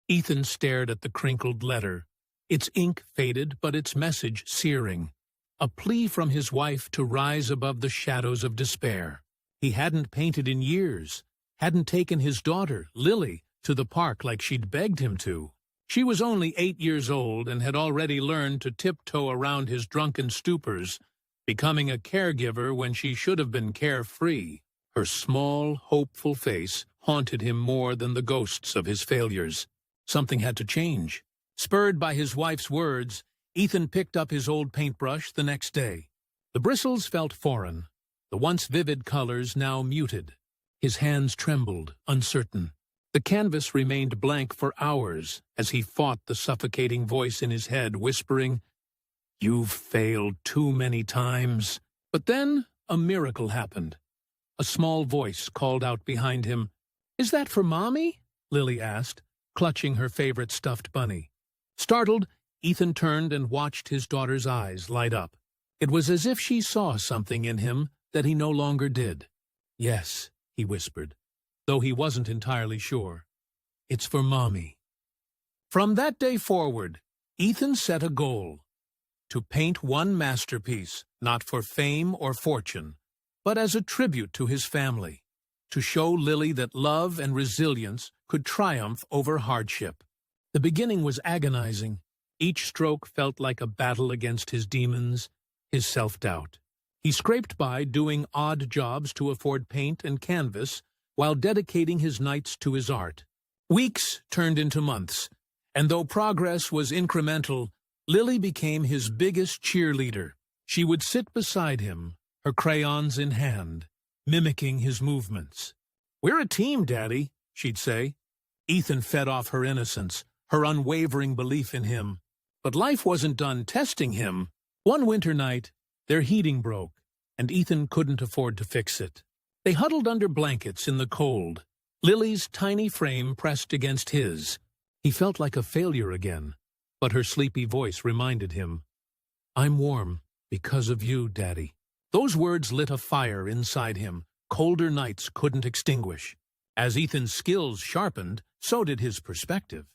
Ethan stared at the crinkled letter, its ink faded but its message searing. A plea from his wife to rise above the shadows of despair. He hadn't painted in years, hadn't taken his daughter, Lily, to the park like she'd begged him to. She was only 8 years old and had already learned to tiptoe around his drunken stupors, becoming a caregiver when she should have been carefree. Her small, hopeful face haunted him more than the ghosts of his failures. Something had to change. Spurred by his wife's words, Ethan picked up his old paintbrush the next day. The bristles felt foreign, the once vivid colors now muted. His hands trembled, uncertain. The canvas remained blank for hours as he fought the suffocating voice in his head, whispering, "You've failed too many times." But then a miracle happened. A small voice called out behind him. "Is that for Mommy?" Lily asked, clutching her favorite stuffed bunny. Startled, Ethan turned and watched his daughter's eyes light up. It was as if she saw something in him that he no longer did. "Yes," he whispered, though he wasn't entirely sure. "It's for Mommy." From that day forward, Ethan set a goal: to paint one masterpiece, not for fame or fortune, but as a tribute to his family, to show Lily that love and resilience could triumph over hardship. The beginning was agonizing. Each stroke felt like a battle against his demons, his self-doubt. He scraped by doing odd jobs to afford paint and canvas while dedicating his nights to his art. Weeks turned into months, and though progress was incremental, Lily became his biggest cheerleader. She would sit beside him, her crayons in hand, mimicking his movements. "We're a team, Daddy," she'd say. Ethan fed off her innocence, her unwavering belief in him. But life wasn't done testing him. One winter night, their heating broke, and Ethan couldn't afford to fix it. They huddled under blankets in the cold, Lily's tiny frame pressed against his. He felt like a failure again, but her sleepy voice reminded him, "I'm warm because of you, Daddy." Those words lit a fire inside him colder nights couldn't extinguish. As Ethan's skills sharpened, so did his perspective.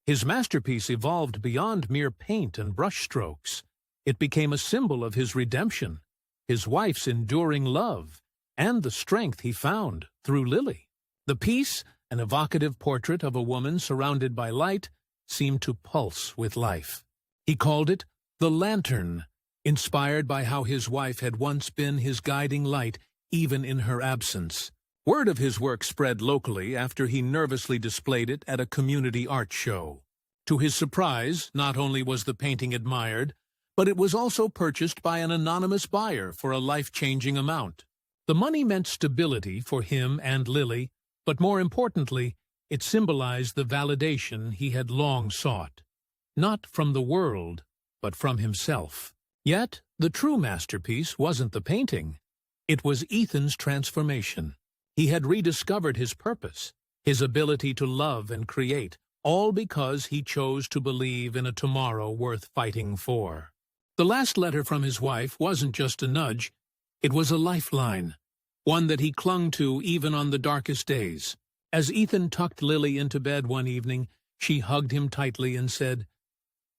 His masterpiece evolved beyond mere paint and brushstrokes. It became a symbol of his redemption, his wife's enduring love, and the strength he found through Lily. The piece, an evocative portrait of a woman surrounded by light, seemed to pulse with life. He called it the Lantern, inspired by how his wife had once been his guiding light even in her absence. Word of his work spread locally after he nervously displayed it at a community art show. To his surprise, not only was the painting admired, but it was also purchased by an anonymous buyer for a life-changing amount. The money meant stability for him and Lily, but more importantly, it symbolized the validation he had long sought. Not from the world, but from himself. Yet, the true masterpiece wasn't the painting. It was Ethan's transformation. He had rediscovered his purpose, his ability to love and create, all because he chose to believe in a tomorrow worth fighting for. The last letter from his wife wasn't just a nudge, it was a lifeline, one that he clung to even on the darkest days. As Ethan tucked Lily into bed one evening, she hugged him tightly and said,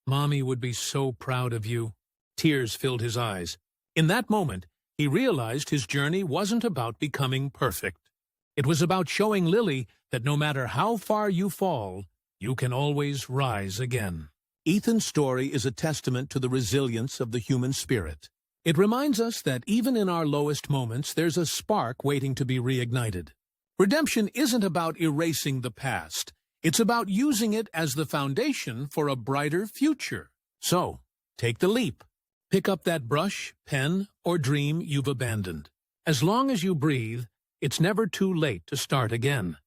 "Mommy would be so proud of you." Tears filled his eyes. In that moment, he realized his journey wasn't about becoming perfect. It was about showing Lily that no matter how far you fall, you can always rise again. Ethan's story is a testament to the resilience of the human spirit. It reminds us that even in our lowest moments, there's a spark waiting to be reignited. Redemption isn't about erasing the past. It's about using it as the foundation for a brighter future. So, take the leap. Pick up that brush, pen, or dream you've abandoned. As long as you breathe, it's never too late to start again.